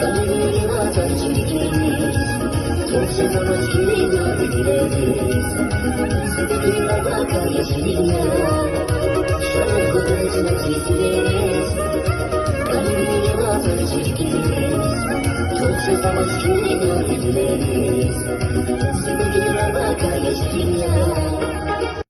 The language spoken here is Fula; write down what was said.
Kalbimi atar çirkiniz, çok zaman geliyor dileriz. Sevgiline bakar yeşilliğe, şöyle kudretine çiziliriz. Kalbimi atar çirkiniz, çok zaman geliyor dileriz. Sevgiline bakar yeşilliğe.